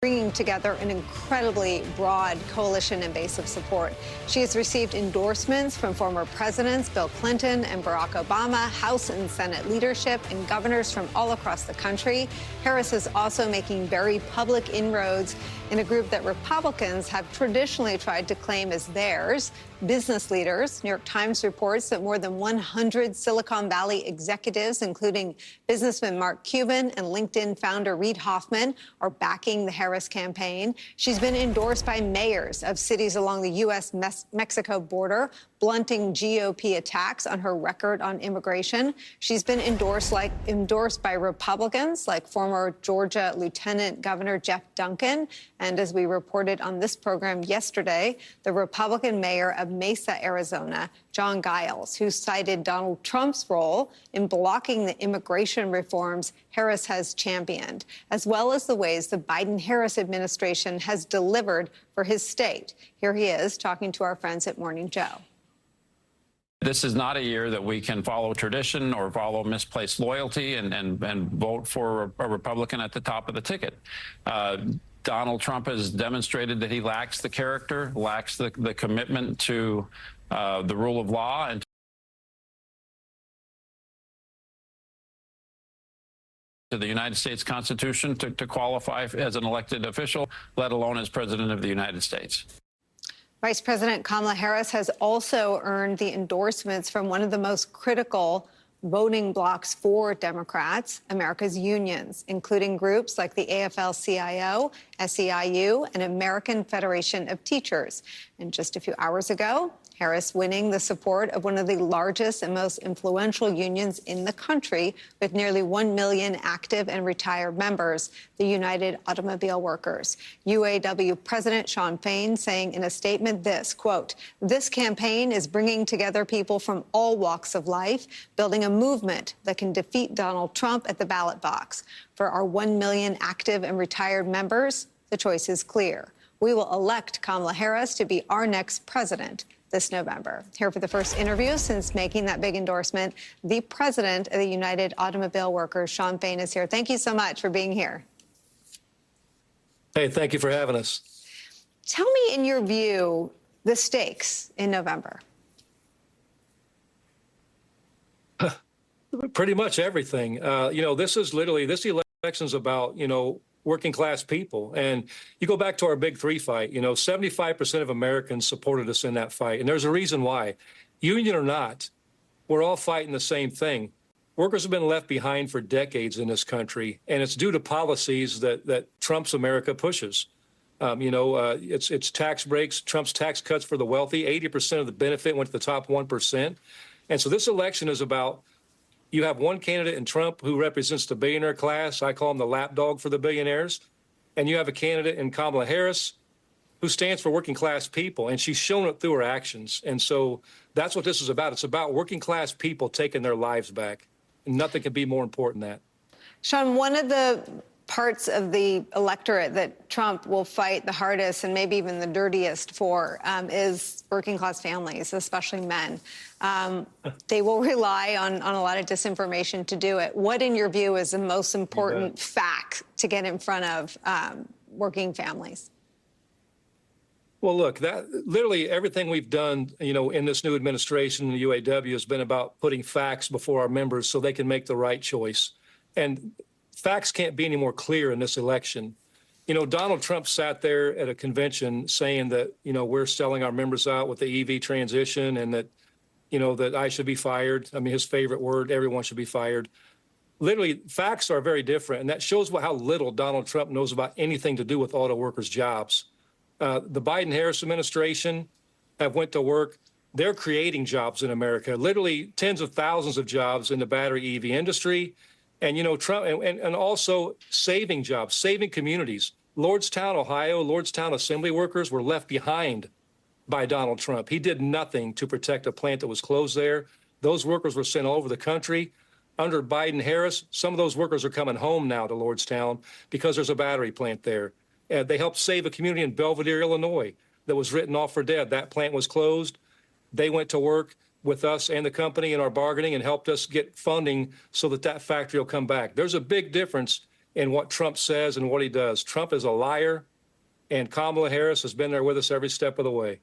bringing together an incredibly broad coalition and base of support. She has received endorsements from former presidents Bill Clinton and Barack Obama, House and Senate leadership, and governors from all across the country. Harris is also making very public inroads in a group that Republicans have traditionally tried to claim as theirs, business leaders. New York Times reports that more than 100 Silicon Valley executives, including businessman Mark Cuban and LinkedIn founder Reid Hoffman, are backing the Harris campaign. She's been endorsed by mayors of cities along the U.S.-Mexico border, blunting GOP attacks on her record on immigration. She's been endorsed by Republicans like former Georgia Lieutenant Governor Jeff Duncan. And as we reported on this program yesterday, the Republican mayor of Mesa, Arizona, John Giles, who cited Donald Trump's role in blocking the immigration reforms Harris has championed, as well as the ways the Biden-Harris administration has delivered for his state. Here he is talking to our friends at Morning Joe. This is not a year that we can follow tradition or follow misplaced loyalty and vote for a Republican at the top of the ticket. Donald Trump has demonstrated that he lacks the character, lacks the commitment to the rule of law and to the United States Constitution to qualify as an elected official, let alone as president of the United States. Vice President Kamala Harris has also earned the endorsements from one of the most critical voting blocs for Democrats, America's unions, including groups like the AFL-CIO, SEIU, and American Federation of Teachers. And just a few hours ago, Harris winning the support of one of the largest and most influential unions in the country, with nearly 1 million active and retired members, the United Automobile Workers. UAW President Shawn Fain saying in a statement this, quote, "This campaign is bringing together people from all walks of life, building a movement that can defeat Donald Trump at the ballot box. For our 1 million active and retired members, the choice is clear. We will elect Kamala Harris to be our next president this November." Here for the first interview since making that big endorsement, the president of the United Automobile Workers, Shawn Fain, is here. Thank you so much for being here. Hey, thank you for having us. Tell me, in your view, the stakes in November. Pretty much everything. This election's about, working class people. And you go back to our big three fight, 75% of Americans supported us in that fight. And there's a reason why. Union or not, we're all fighting the same thing. Workers have been left behind for decades in this country, and it's due to policies that Trump's America pushes. It's tax breaks, Trump's tax cuts for the wealthy. 80% of the benefit went to the top 1%. And so this election is about, you have one candidate in Trump who represents the billionaire class. I call him the lapdog for the billionaires. And you have a candidate in Kamala Harris who stands for working class people, and she's shown it through her actions. And so that's what this is about. It's about working class people taking their lives back. And nothing could be more important than that. Shawn, one of the parts of the electorate that Trump will fight the hardest and maybe even the dirtiest for is working class families, especially men. They will rely on a lot of disinformation to do it. What, in your view, is the most important fact to get in front of working families? Well, look, that literally everything we've done, in this new administration, the UAW, has been about putting facts before our members so they can make the right choice. And facts can't be any more clear in this election. Donald Trump sat there at a convention saying that, we're selling our members out with the EV transition and that, that I should be fired. I mean, his favorite word, everyone should be fired. Literally, facts are very different. And that shows how little Donald Trump knows about anything to do with auto workers' jobs. The Biden-Harris administration have went to work. They're creating jobs in America, literally tens of thousands of jobs in the battery EV industry. And, Trump and also saving jobs, saving communities. Lordstown, Ohio, Lordstown assembly workers were left behind by Donald Trump. He did nothing to protect a plant that was closed there. Those workers were sent all over the country. Under Biden-Harris, some of those workers are coming home now to Lordstown because there's a battery plant there. They helped save a community in Belvedere, Illinois, that was written off for dead. That plant was closed. They went to work with us and the company in our bargaining and helped us get funding so that factory will come back. There's a big difference in what Trump says and what he does. Trump is a liar, and Kamala Harris has been there with us every step of the way.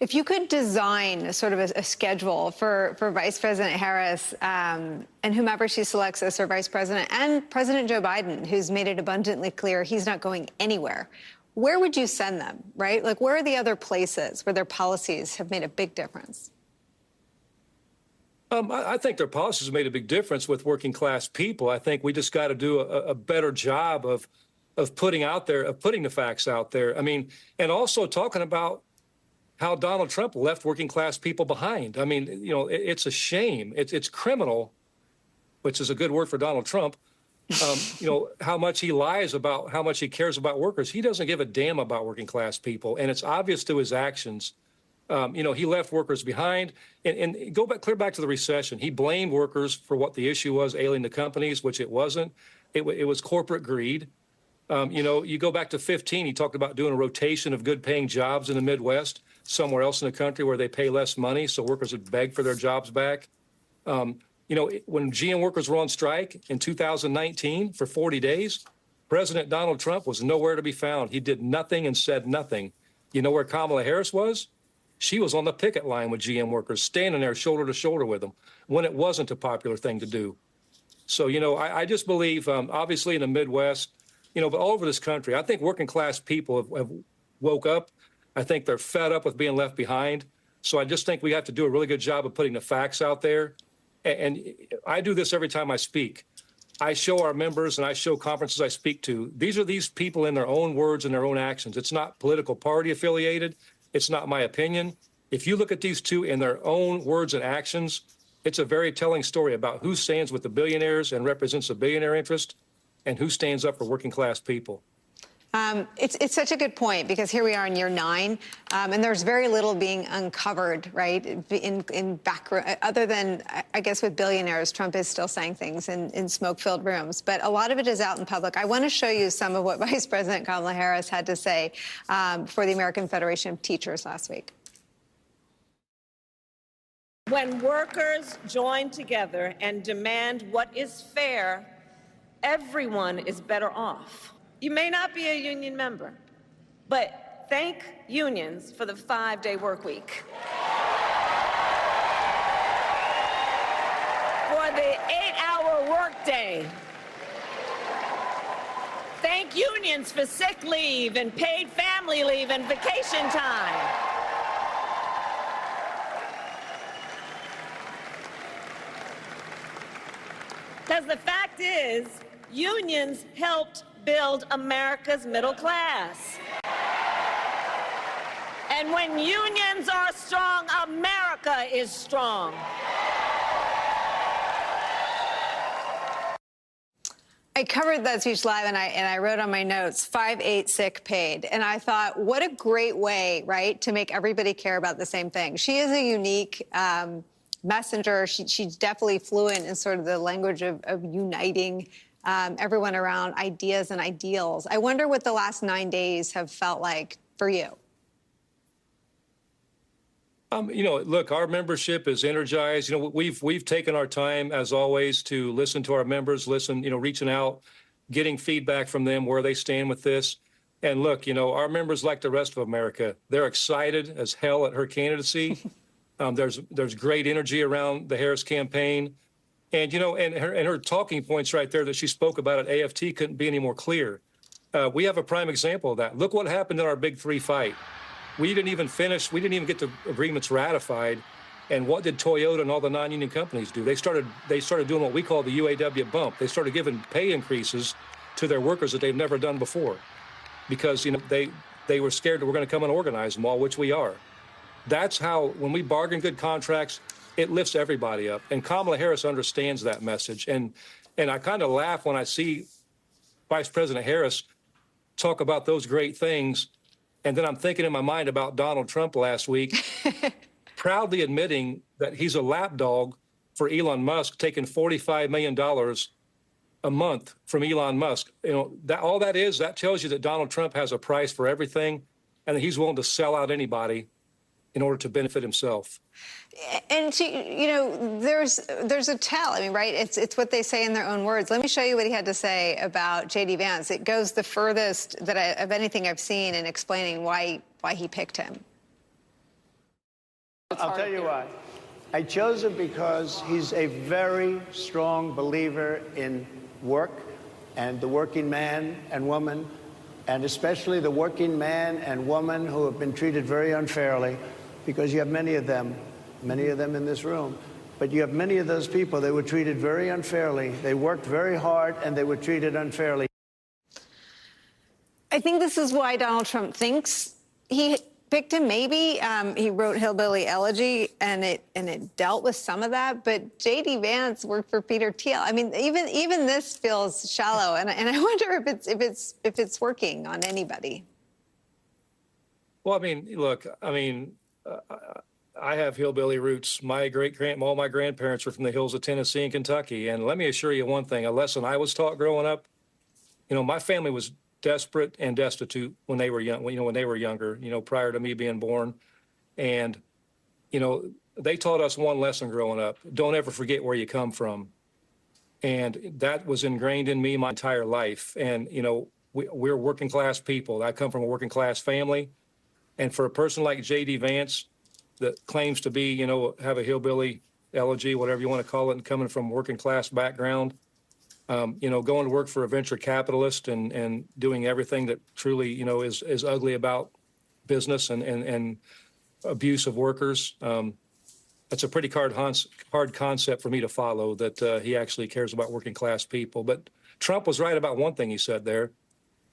If you could design sort of a schedule for Vice President Harris and whomever she selects as her vice president, and President Joe Biden, who's made it abundantly clear he's not going anywhere, where would you send them, right? Like, where are the other places where their policies have made a big difference? I think their policies have made a big difference with working class people. I think we just got to do a better job of putting the facts out there. I mean, and also talking about how Donald Trump left working class people behind. I mean, you know, it's a shame. It's criminal, which is a good word for Donald Trump. You know, how much he lies about how much he cares about workers. He doesn't give a damn about working class people, and it's obvious to his actions. You know, he left workers behind. And clear back to the recession. He blamed workers for what the issue was, ailing the companies, which it wasn't. It was corporate greed. You know, you go back to 2015, he talked about doing a rotation of good-paying jobs in the Midwest, somewhere else in the country where they pay less money, so workers would beg for their jobs back. You know, when GM workers were on strike in 2019 for 40 days, President Donald Trump was nowhere to be found. He did nothing and said nothing. You know where Kamala Harris was? She was on the picket line with GM workers, standing there shoulder to shoulder with them when it wasn't a popular thing to do. So, you know, I just believe, obviously in the Midwest, you know, but all over this country, I think working class people have woke up. I think they're fed up with being left behind. So I just think we have to do a really good job of putting the facts out there. And I do this every time I speak. I show our members and I show conferences I speak to. These are these people in their own words and their own actions. It's not political party affiliated. It's not my opinion. If you look at these two in their own words and actions, it's a very telling story about who stands with the billionaires and represents a billionaire interest and who stands up for working class people. It's such a good point, because here we are in year 9, and there's very little being uncovered, right, in background, other than, I guess, with billionaires. Trump is still saying things in smoke-filled rooms, but a lot of it is out in public. I want to show you some of what Vice President Kamala Harris had to say for the American Federation of Teachers last week. When workers join together and demand what is fair, everyone is better off. You may not be a union member, but thank unions for the 5-day work week, for the 8-hour workday. Thank unions for sick leave and paid family leave and vacation time. Because the fact is, unions helped build America's middle class. And when unions are strong, America is strong. I covered that speech live, and I wrote on my notes, 5/8 sick paid. And I thought, what a great way, right, to make everybody care about the same thing. She is a unique messenger. She's definitely fluent in sort of the language of uniting everyone around ideas and ideals. I wonder what the last 9 days have felt like for you. You know, look, our membership is energized. You know, we've taken our time, as always, to listen to our members, you know, reaching out, getting feedback from them where they stand with this. And look, you know, our members, like the rest of America, they're excited as hell at her candidacy. There's great energy around the Harris campaign. And, you know, and her talking points right there that she spoke about at AFT couldn't be any more clear. We have a prime example of that. Look what happened in our Big Three fight. We didn't even get the agreements ratified. And what did Toyota and all the non-union companies do? They started doing what we call the UAW bump. They started giving pay increases to their workers that they've never done before, because, you know, they were scared that we're going to come and organize them all, which we are. That's how, when we bargain good contracts, it lifts everybody up. And Kamala Harris understands that message. And I kind of laugh when I see Vice President Harris talk about those great things. And then I'm thinking in my mind about Donald Trump last week, proudly admitting that he's a lapdog for Elon Musk, taking $45 million a month from Elon Musk. You know, that tells you that Donald Trump has a price for everything, and that he's willing to sell out anybody in order to benefit himself. And there's a tell. I mean, right? It's what they say in their own words. Let me show you what he had to say about J.D. Vance. It goes the furthest of anything I've seen in explaining why he picked him. I'll tell you why. I chose him because he's a very strong believer in work and the working man and woman, and especially the working man and woman who have been treated very unfairly, because you have many of them in this room. But you have many of those people, they were treated very unfairly. They worked very hard and they were treated unfairly. I think this is why Donald Trump thinks he picked him. Maybe he wrote Hillbilly Elegy, and it dealt with some of that. But J.D. Vance worked for Peter Thiel. I mean, even this feels shallow, and I wonder if it's working on anybody. Well, I mean, look, I have hillbilly roots. All my grandparents were from the hills of Tennessee and Kentucky. And let me assure you one thing: a lesson I was taught growing up. My family was desperate and destitute when they were young. When they were younger. Prior to me being born, and they taught us one lesson growing up: don't ever forget where you come from. And that was ingrained in me my entire life. And we're working class people. I come from a working class family, and for a person like J.D. Vance, that claims to be, have a hillbilly elegy, whatever you want to call it, and coming from working class background, going to work for a venture capitalist and doing everything that truly, is ugly about business and abuse of workers. That's a pretty hard concept for me to follow, that he actually cares about working class people. But Trump was right about one thing he said there,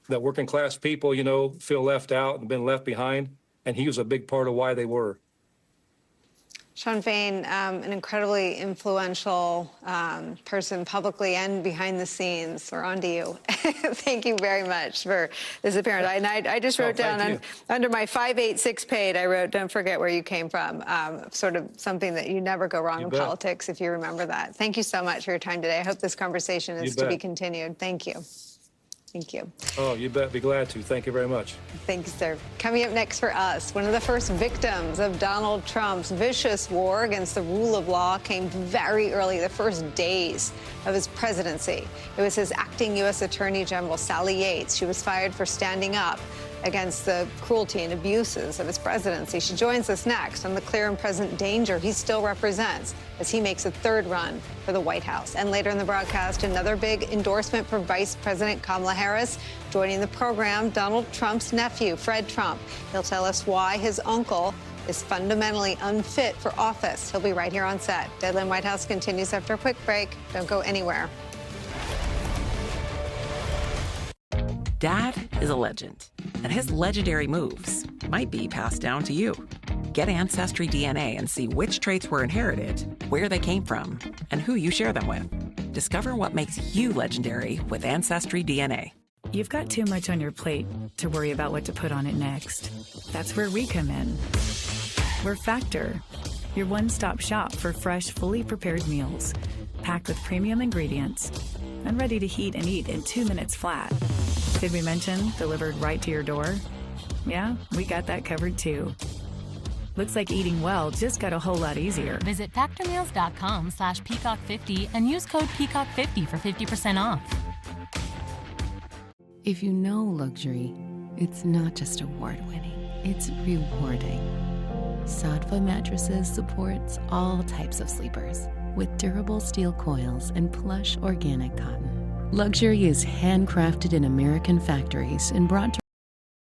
that working class people, feel left out and been left behind. And he was a big part of why they were. Shawn Fain, an incredibly influential person publicly and behind the scenes. We're on to you. Thank you very much for this appearance. I just wrote down under my 586 page, I wrote, don't forget where you came from, sort of something that you never go wrong in politics if you remember that. Thank you so much for your time today. I hope this conversation is to be continued. Thank you. Thank you. Oh, you bet. Be glad to. Thank you very much. Thank you, sir. Coming up next for us, one of the first victims of Donald Trump's vicious war against the rule of law came very early, the first days of his presidency. It was his acting U.S. Attorney General, Sally Yates. She was fired for standing up against the cruelty and abuses of his presidency. She joins us next on the clear and present danger he still represents as he makes a third run for the White House. And later in the broadcast, another big endorsement for Vice President Kamala Harris. Joining the program, Donald Trump's nephew, Fred Trump. He'll tell us why his uncle is fundamentally unfit for office. He'll be right here on set. Deadline White House continues after a quick break. Don't go anywhere. Dad is a legend, and his legendary moves might be passed down to you. Get Ancestry DNA and see which traits were inherited, where they came from, and who you share them with. Discover what makes you legendary with Ancestry DNA. You've got too much on your plate to worry about what to put on it next. That's where we come in. We're Factor, your one-stop shop for fresh, fully prepared meals, packed with premium ingredients and ready to heat and eat in 2 minutes flat. Did we mention delivered right to your door? Yeah, we got that covered too. Looks like eating well just got a whole lot easier. Visit factormeals.com/peacock50 and use code peacock50 for 50% off. If you know luxury, it's not just award-winning, it's rewarding. Saatva Mattresses supports all types of sleepers with durable steel coils and plush organic cotton. Luxury is handcrafted in American factories and brought to